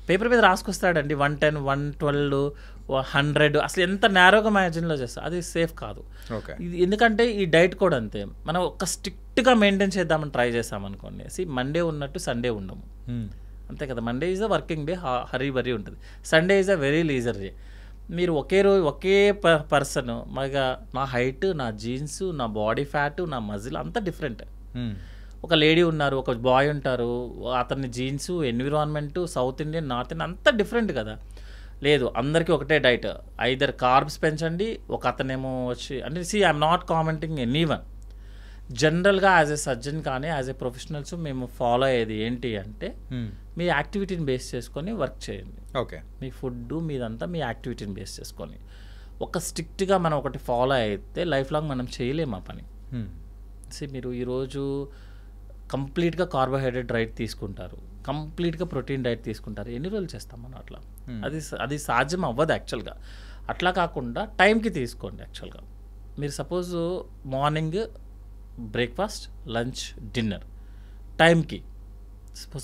పేపర్ మీద రాసుకొస్తాడండి 110, 112, 100, అసలు ఎంత నేరోగా మ్యాజిన్లో చేస్తారు, అది సేఫ్ కాదు. ఓకే, ఇది ఎందుకంటే ఈ డైట్ కూడా అంతే, మనం ఒక స్ట్రిక్ట్గా మెయింటైన్ చేద్దామని ట్రై చేస్తామనుకోండి, మండే ఉన్నట్టు సండే ఉండము, అంతే కదా. Monday is a working day, hurry burry ఉంటుంది. Sunday is a very leisure day. మీరు ఒకే రోజు ఒకే పర్సన్, మగా నా హైట్, నా జీన్స్, నా బాడీ ఫ్యాట్, నా మజిల్ అంతా డిఫరెంట్. ఒక లేడీ ఉన్నారు, ఒక బాయ్ ఉంటారు, అతని jeans, environment, south Indian, north Indian అంతా డిఫరెంట్ కదా. లేదు, అందరికీ ఒకటే డైట్, ఐదర్ కార్బ్స్ పెంచండి, ఒక అతనేమో వచ్చి అంటే ఐఎమ్ నాట్ కామెంటింగ్ ఎనీవన్. జనరల్గా యాజ్ ఎ సర్జన్ కానీ యాజ్ ఎ ప్రొఫెషనల్స్ మేము ఫాలో అయ్యేది ఏంటి అంటే, మీ యాక్టివిటీని బేస్ చేసుకొని వర్క్ చేయండి. ఓకే, మీ ఫుడ్ మీదంతా మీ యాక్టివిటీని బేస్ చేసుకొని ఒక స్ట్రిక్ట్గా మనం ఒకటి ఫాలో అయితే లైఫ్ లాంగ్ మనం చేయలేము ఆ పని. మీరు ఈరోజు కంప్లీట్గా కార్బోహైడ్రేట్ డైట్ తీసుకుంటారు, కంప్లీట్గా ప్రోటీన్ డైట్ తీసుకుంటారు, ఎన్ని రోజులు చేస్తాం మనం అట్లా? అది సాధ్యం అవ్వదు యాక్చువల్గా. అట్లా కాకుండా టైంకి తీసుకోండి. యాక్చువల్గా మీరు suppose morning breakfast, lunch, dinner టైంకి,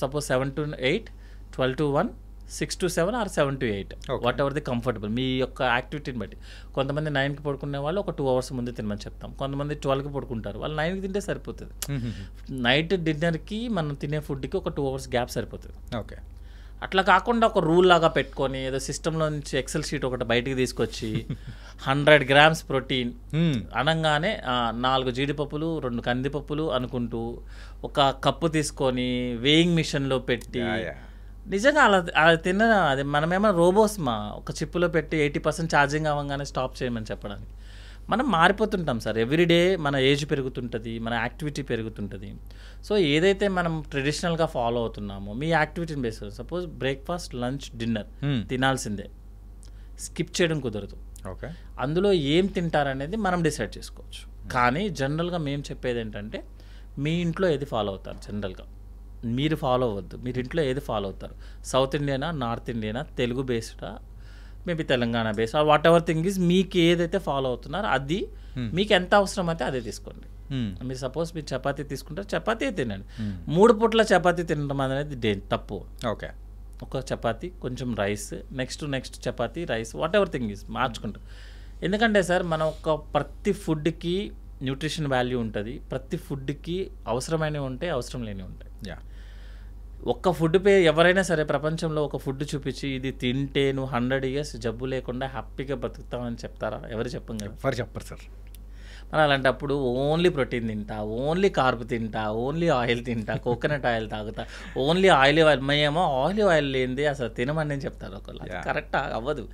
suppose 7 to 8, 12 to 1, 6 to 7 or 7 to 8, whatever the comfortable మీ యొక్క యాక్టివిటీని బట్టి. కొంతమంది 9కి పడుకునే వాళ్ళు ఒక 2 hours ముందు తినమని చెప్తాం, కొంతమంది 12కి పడుకుంటారు, వాళ్ళు 9కి తింటే సరిపోతుంది. నైట్ డిన్నర్కి మనం తినే ఫుడ్కి ఒక 2 hours గ్యాప్ సరిపోతుంది. ఓకే, అట్లా కాకుండా ఒక రూల్ లాగా పెట్టుకొని ఏదో సిస్టంలో నుంచి ఎక్సెల్ షీట్ ఒకటి బయటికి తీసుకొచ్చి 100 grams ప్రోటీన్ అనగానే 4 జీడిపప్పులు, 2 కందిపప్పులు అనుకుంటూ ఒక కప్పు తీసుకొని వేయింగ్ మిషన్లో పెట్టి, నిజంగా అలా తిన్న అది మనమేమో రోబోస్ ఒక చిప్పులో పెట్టి 80% ఛార్జింగ్ అవ్వగానే స్టాప్ చేయమని చెప్పడానికి. మనం మారిపోతుంటాం సార్, ఎవ్రీడే మన ఏజ్ పెరుగుతుంటుంది, మన యాక్టివిటీ పెరుగుతుంటుంది. సో ఏదైతే మనం ట్రెడిషనల్గా ఫాలో అవుతున్నామో మీ యాక్టివిటీని base, suppose breakfast, lunch, dinner తినాల్సిందే, స్కిప్ చేయడం కుదరదు. ఓకే, అందులో ఏం తింటారనేది మనం డిసైడ్ చేసుకోవచ్చు. కానీ జనరల్గా మేము చెప్పేది ఏంటంటే, మీ ఇంట్లో ఏది ఫాలో అవుతారు జనరల్గా మీరు ఫాలో అవ్వద్దు. మీరు ఇంట్లో ఏది ఫాలో అవుతారు, సౌత్ ఇండియనా, నార్త్ ఇండియనా, తెలుగు బేస్డా, maybe Telangana based, whatever thing is, మీకు ఏదైతే ఫాలో అవుతున్నారో అది మీకు ఎంత అవసరం అయితే అదే తీసుకోండి. మీరు సపోజ్ మీరు చపాతీ తీసుకుంటారు, చపాతీ తినండి. 3 పూట్ల చపాతీ తినడం అనేది తప్పు. ఓకే, ఒక చపాతీ, కొంచెం rice, next chapati, rice, what ever thing is మార్చుకుంటారు. ఎందుకంటే సార్ మనం ప్రతి ఫుడ్కి న్యూట్రిషన్ వాల్యూ ఉంటుంది, ప్రతి ఫుడ్కి అవసరమైనవి ఉంటాయి, అవసరం లేనివి ఉంటాయి. ఒక్క ఫుడ్ ఎవరైనా సరే ప్రపంచంలో ఒక ఫుడ్ చూపించి ఇది తింటే నువ్వు 100 years జబ్బు లేకుండా హ్యాపీగా బతుకుతామని చెప్తారా? ఎవరు చెప్పం కదా, ఎవరు చెప్పరు సార్. మరి అలాంటప్పుడు ఓన్లీ ప్రోటీన్ తింటా, ఓన్లీ కార్బ్ తింటా, ఓన్లీ ఆయిల్ తింటా, కోకోనట్ ఆయిల్ తాగుతా, ఓన్లీ ఆయిల్ మేమో ఆయిల్ లేనిది అసలు తినమని చెప్తారు ఒకళ్ళు. కరెక్ట్ అవ్వదు.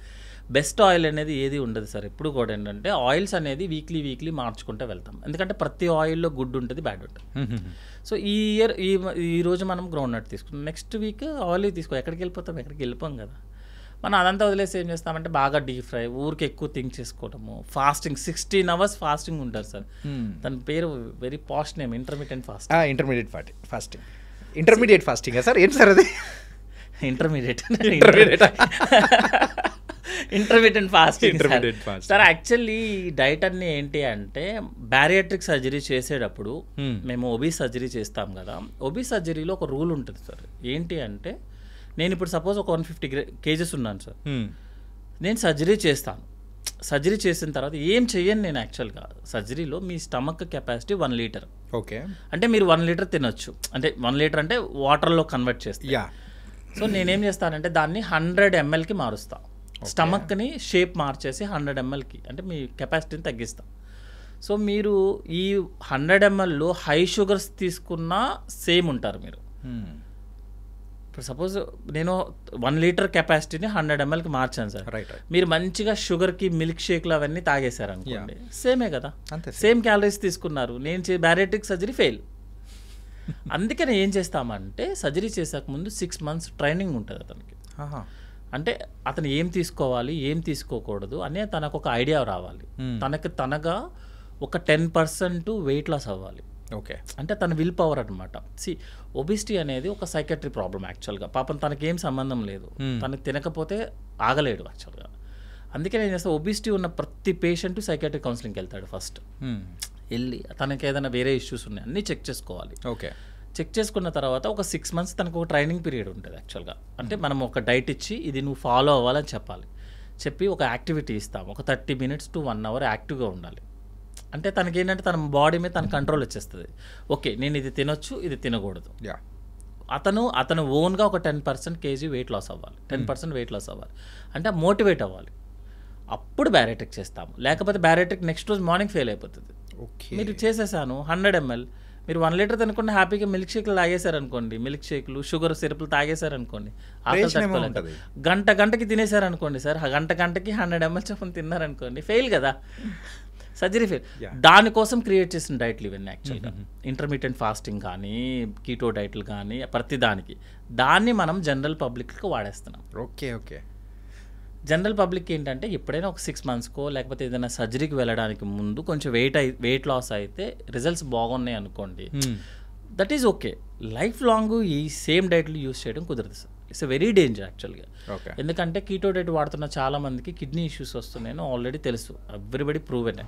బెస్ట్ ఆయిల్ అనేది ఏది ఉండదు సార్. ఎప్పుడు కూడా ఏంటంటే ఆయిల్స్ అనేది వీక్లీ మార్చుకుంటూ వెళ్తాం, ఎందుకంటే ప్రతి ఆయిల్లో గుడ్ ఉంటుంది, బ్యాడ్ ఉంటుంది. సో ఈ రోజు మనం గ్రౌండ్ నట్ తీసుకుంటాం, నెక్స్ట్ వీక్ ఆయిల్ ఎక్కడికి వెళ్ళిపోం కదా. మనం అదంతా వదిలేసి ఏం చేస్తామంటే బాగా డీప్ ఫ్రై, ఊరికి ఎక్కువ థింక్ చేసుకోవడము, ఫాస్టింగ్ 16 hours ఫాస్టింగ్ ఉంటారు సార్. దాని పేరు very past name, intermediate fasting. Intermediate fasting sir, ఏంటి సార్ అది? Intermediate fasting sir. Actually diet అన్ని ఏంటి అంటే, బ్యారియాట్రిక్ సర్జరీ చేసేటప్పుడు మేము ఒబీస్ సర్జరీ చేస్తాం కదా, ఒబీస్ సర్జరీలో ఒక రూల్ ఉంటుంది సార్. ఏంటి అంటే, నేను ఇప్పుడు సపోజ్ ఒక 150 kgs ఉన్నాను సార్, నేను సర్జరీ చేస్తాను. సర్జరీ చేసిన తర్వాత ఏం చెయ్యను నేను. యాక్చువల్గా సర్జరీలో మీ స్టమక్ కెపాసిటీ 1 liter. ఓకే, అంటే మీరు 1 liter తినొచ్చు, అంటే 1 liter అంటే వాటర్లో కన్వర్ట్ చేస్తా. సో నేనేం చేస్తానంటే దాన్ని 100 mlకి మారుస్తాను. స్టమక్ని షేప్ మార్చేసి 100 mlకి, అంటే మీ కెపాసిటీని తగ్గిస్తాం. సో మీరు ఈ 100 mlలో హై షుగర్స్ తీసుకున్నా సేమ్ ఉంటారు మీరు. ఇప్పుడు సపోజ్ నేను 1 liter కెపాసిటీని 100 mlకి మార్చాను సార్. మీరు మంచిగా షుగర్కి మిల్క్ షేక్లు అవన్నీ తాగేశారు అనుకోండి, సేమే కదా, సేమ్ క్యాలరీస్ తీసుకున్నారు. నేను బ్యారియాట్రిక్ సర్జరీ ఫెయిల్. అందుకని ఏం చేస్తామంటే, సర్జరీ చేసాక ముందు 6 months ట్రైనింగ్ ఉంటుంది అతనికి. అంటే అతను ఏం తీసుకోవాలి, ఏం తీసుకోకూడదు అనే తనకు ఒక ఐడియా రావాలి. తనగా ఒక 10% వెయిట్ లాస్ అవ్వాలి. ఓకే, అంటే తన విల్ పవర్ అనమాట. ఒబిసిటీ అనేది ఒక సైకాట్రిక్ ప్రాబ్లం యాక్చువల్గా. పాపం తనకేం సంబంధం లేదు, తనకు తినకపోతే ఆగలేడు యాక్చువల్గా. అందుకే నేను చేస్తాను, ఒబిసిటీ ఉన్న ప్రతి పేషెంట్ సైకాట్రిక్ కౌన్సిలింగ్కి వెళ్తాడు ఫస్ట్. వెళ్ళి తనకి ఏదైనా వేరే ఇష్యూస్ ఉన్నాయి అన్నీ చెక్ చేసుకోవాలి. ఓకే, చెక్ చేసుకున్న తర్వాత ఒక 6 months తనకు ఒక ట్రైనింగ్ పీరియడ్ ఉంటుంది యాక్చువల్గా. అంటే మనం ఒక డైట్ ఇచ్చి ఇది నువ్వు ఫాలో అవ్వాలని చెప్పాలి. చెప్పి ఒక యాక్టివిటీ ఇస్తాం, ఒక 30 minutes to 1 hour యాక్టివ్గా ఉండాలి. అంటే తనకి ఏంటంటే తన బాడీ మీద తన కంట్రోల్ వచ్చేస్తుంది. ఓకే, నేను ఇది తినొచ్చు, ఇది తినకూడదు. అతను ఓన్గా ఒక 10% kg వెయిట్ లాస్ అవ్వాలి, 10% వెయిట్ లాస్ అవ్వాలి. అంటే మోటివేట్ అవ్వాలి. అప్పుడు బ్యారియాట్రిక్ చేస్తాము. లేకపోతే బ్యారియాట్రిక్ నెక్స్ట్ రోజు మార్నింగ్ ఫెయిల్ అయిపోతుంది. మీరు చేసేసాను 100 ml, మీరు 1 liter తినకుండా హ్యాపీగా మిల్క్ షేక్లు తాగేశారనుకోండి, మిల్క్ షేక్లు షుగర్ సిరప్లు తాగేశారనుకోండి, ఆకలి తట్టుకోలేదు, గంటకి తినేశారనుకోండి సార్, గంటకి 100 ml చొప్పున తిన్నారనుకోండి, ఫెయిల్ కదా, సర్జరీ ఫెయిల్. దానికోసం క్రియేట్ చేసిన డైట్లు ఇవన్నీ యాక్చువల్గా. ఇంటర్మీడియట్ ఫాస్టింగ్ కానీ, కీటో డైట్లు కానీ, ప్రతి దాన్ని మనం జనరల్ పబ్లిక్కి వాడేస్తున్నాం. ఓకే. జనరల్ పబ్లిక్ ఏంటంటే ఎప్పుడైనా ఒక 6 monthsకో లేకపోతే ఏదైనా సర్జరీకి వెళ్ళడానికి ముందు కొంచెం వెయిట్ లాస్ అయితే రిజల్ట్స్ బాగున్నాయి అనుకోండి, that is okay. Life long ఈ సేమ్ డైట్లు యూస్ చేయడం కుదరదు సార్. ఇట్స్ వెరీ డేంజర్ యాక్చువల్గా. ఎందుకంటే కీటో డైట్ వాడుతున్న చాలా మందికి కిడ్నీ ఇష్యూస్ వస్తున్నాయని ఆల్రెడీ తెలుసు, ఎవ్రీబడి ప్రూవెన్.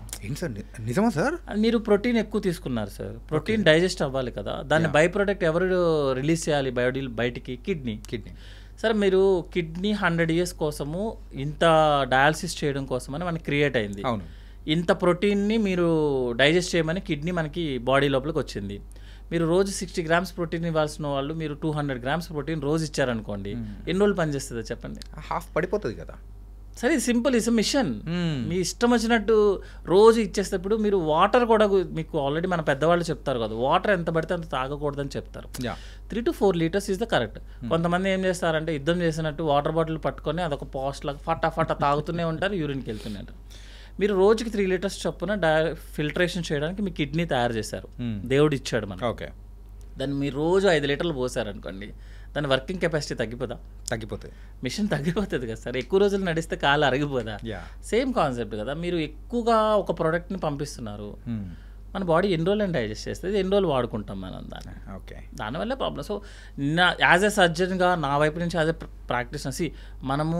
నిజమా సార్? మీరు ప్రోటీన్ ఎక్కువ తీసుకున్నారు సార్, ప్రోటీన్ డైజెస్ట్ అవ్వాలి కదా, దాన్ని బై ప్రొడక్ట్ ఎవరు రిలీజ్ చేయాలి బయటికి? కిడ్నీ. సరే, మీరు కిడ్నీ 100 years కోసము ఇంత డయాలసిస్ చేయడం కోసమని మనకి క్రియేట్ అయింది. ఇంత ప్రోటీన్ని మీరు డైజెస్ట్ చేయమని కిడ్నీ మనకి బాడీ లోపలికి వచ్చింది. మీరు రోజు 60 grams ప్రోటీన్ ఇవ్వాల్సిన వాళ్ళు మీరు 200 grams ప్రోటీన్ రోజు ఇచ్చారనుకోండి, ఎన్ని రోజులు పనిచేస్తుందో చెప్పండి? హాఫ్ పడిపోతుంది కదా. సరే, సింపుల్, ఇస్ మిషన్. మీ ఇష్టం వచ్చినట్టు రోజు ఇచ్చేటప్పుడు మీరు వాటర్ కూడా, మీకు ఆల్రెడీ మన పెద్దవాళ్ళు చెప్తారు కదా, వాటర్ ఎంత పడితే అంత తాగకూడదని చెప్తారు. 3 to 4 liters is the correct. కొంతమంది ఏం చేస్తారంటే యుద్ధం చేసినట్టు వాటర్ బాటిల్ పట్టుకొని అదొక పోస్ట్ లాగా ఫటా తాగుతూనే ఉంటారు, యూరిన్కి వెళ్తూనే ఉంటారు. మీరు రోజుకి 3 liters చొప్పున ఫిల్టరేషన్ చేయడానికి మీ కిడ్నీ తయారు చేశారు, దేవుడు ఇచ్చాడు మనకు. ఓకే, దాన్ని మీరు రోజు 5 లీటర్లు పోసారనుకోండి, దాని వర్కింగ్ కెపాసిటీ తగ్గిపోతుంది, మిషన్ తగ్గిపోతుంది కదా సార్. ఎక్కువ రోజులు నడిస్తే కాలు అరిగిపోదా? సేమ్ కాన్సెప్ట్ కదా. మీరు ఎక్కువగా ఒక ప్రోడక్ట్ని పంపిస్తున్నారు, మన బాడీ ఎన్ని రోజులు డైజెస్ట్ చేస్తుంది, ఎన్ని రోజులు వాడుకుంటాం మనం దాన్ని. ఓకే, దానివల్లే ప్రాబ్లం. సో యాజ్ ఎ సర్జన్గా నా వైపు నుంచి యాజ్ ఎ ప్రాక్టీషనర్, మనము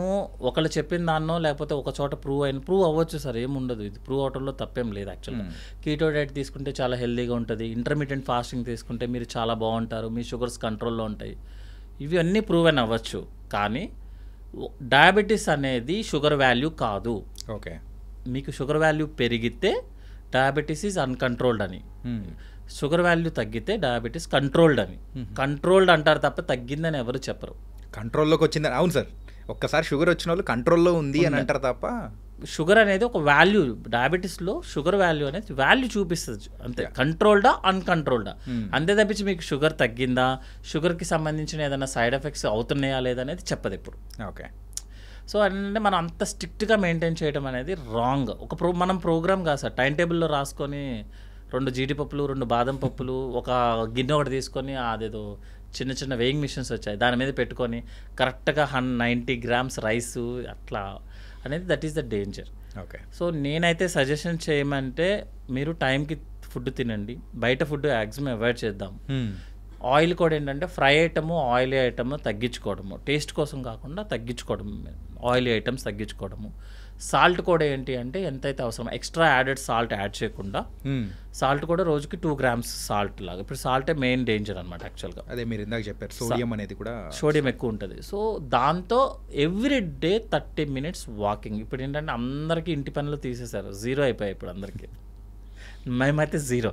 ఒకళ్ళు చెప్పిన దాన్నో లేకపోతే ఒక చోట ప్రూవ్ అవ్వచ్చు సార్, ఏముండదు, ఇది ప్రూవ్ అవటంలో తప్పేం లేదు యాక్చువల్గా. కీటో డైట్ తీసుకుంటే చాలా హెల్తీగా ఉంటుంది, ఇంటర్మీడియట్ ఫాస్టింగ్ తీసుకుంటే మీరు చాలా బాగుంటారు, మీ షుగర్స్ కంట్రోల్లో ఉంటాయి, ఇవి అన్నీ ప్రూవెన్ అవ్వచ్చు. కానీ డయాబెటీస్ అనేది షుగర్ వాల్యూ కాదు. ఓకే, మీకు షుగర్ వాల్యూ పెరిగితే డయాబెటీస్ ఈజ్ అన్కంట్రోల్డ్ అని, షుగర్ వాల్యూ తగ్గితే డయాబెటీస్ కంట్రోల్డ్ అని. కంట్రోల్డ్ అంటారు తప్ప తగ్గిందని ఎవరు చెప్పరు. కంట్రోల్లోకి వచ్చిందని. అవును సార్, ఒక్కసారి షుగర్ వచ్చిన వాళ్ళు కంట్రోల్లో ఉంది అని అంటారు తప్ప, షుగర్ అనేది ఒక వాల్యూ, డయాబెటీస్లో షుగర్ వాల్యూ అనేది వాల్యూ చూపిస్తుంది అంతే, కంట్రోల్డా అన్కంట్రోల్డా అంతే తప్పించి మీకు షుగర్ తగ్గిందా, షుగర్కి సంబంధించిన ఏదైనా సైడ్ ఎఫెక్ట్స్ అవుతున్నాయా లేదనేది చెప్పదు ఎప్పుడు. ఓకే, సో అంటే మనం అంత స్ట్రిక్ట్గా మెయింటైన్ చేయడం అనేది రాంగ్. మనం ప్రోగ్రామ్ కాదు సార్, టైం టేబుల్లో రాసుకొని 2 జీడిపప్పులు 2 బాదం పప్పులు ఒక గిన్నె ఒకటి తీసుకొని, అదేదో చిన్న వెయింగ్ మిషన్స్ వచ్చాయి, దాని మీద పెట్టుకొని కరెక్ట్గా 90 grams రైసు అట్లా అనేది, that is the danger. Okay, so నేనైతే సజెషన్ చేయమంటే మీరు టైంకి ఫుడ్ తినండి, బయట ఫుడ్ మ్యాక్సిమం అవాయిడ్ చేద్దాం. ఆయిల్ కూడా ఏంటంటే ఫ్రై ఐటము ఆయిలీ ఐటమ్ తగ్గించుకోవడము, టేస్ట్ కోసం కాకుండా తగ్గించుకోవడం, ఆయిలీ ఐటమ్స్ తగ్గించుకోవడము. సాల్ట్ కూడా ఏంటి అంటే ఎంతైతే అవసరం ఎక్స్ట్రా యాడెడ్ సాల్ట్ యాడ్ చేయకుండా, సాల్ట్ కూడా రోజుకి 2 grams సాల్ట్ లాగా. ఇప్పుడు సాల్టే మెయిన్ డేంజర్ అనమాట యాక్చువల్గా. అదే మీరు ఇందాక చెప్పారు, సోడియం అనేది కూడా, సోడియం ఎక్కువ ఉంటుంది. సో దాంతో ఎవ్రీ డే 30 minutes వాకింగ్. ఇప్పుడు ఏంటంటే అందరికీ ఇంటి పనులు తీసేశారు, 0 అయిపోయాయి ఇప్పుడు అందరికీ. మేమైతే 0,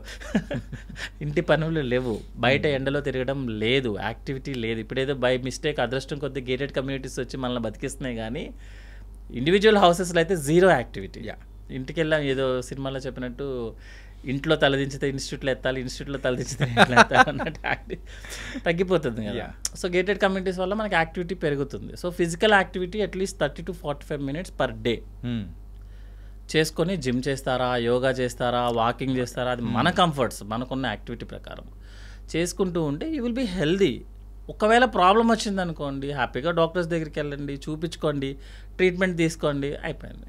ఇంటి పనులు లేవు, బయట ఎండలో తిరగడం లేదు, యాక్టివిటీ లేదు. ఇప్పుడు ఏదో బై మిస్టేక్ అదృష్టం కొద్ది గేటెడ్ కమ్యూనిటీస్ వచ్చి మనల్ని బతికిస్తున్నాయి, కానీ ఇండివిజువల్ హౌసెస్లో అయితే 0 యాక్టివిటీ. ఇంటికి వెళ్ళాం, ఏదో సినిమాలో చెప్పినట్టు ఇంట్లో తలదించితే ఇన్స్టిట్యూట్లో ఎత్తాలి, ఇన్స్టిట్యూట్లో తలదించితే ఇంట్లో ఎత్తాలి అన్నట్టు తగ్గిపోతుంది కదా. సో గేటెడ్ కమ్యూనిటీస్ వల్ల మనకి యాక్టివిటీ పెరుగుతుంది. So physical activity at least 30 to 45 minutes per day చేసుకొని, జిమ్ చేస్తారా, యోగా చేస్తారా, వాకింగ్ చేస్తారా, అది మన కంఫర్ట్స్, మనకున్న యాక్టివిటీ ప్రకారం చేసుకుంటూ ఉంటే యూ విల్ బీ హెల్దీ. ఒకవేళ ప్రాబ్లం వచ్చిందనుకోండి, హ్యాపీగా డాక్టర్స్ దగ్గరికి వెళ్ళండి, చూపించుకోండి, ట్రీట్మెంట్ తీసుకోండి, అయిపోయింది.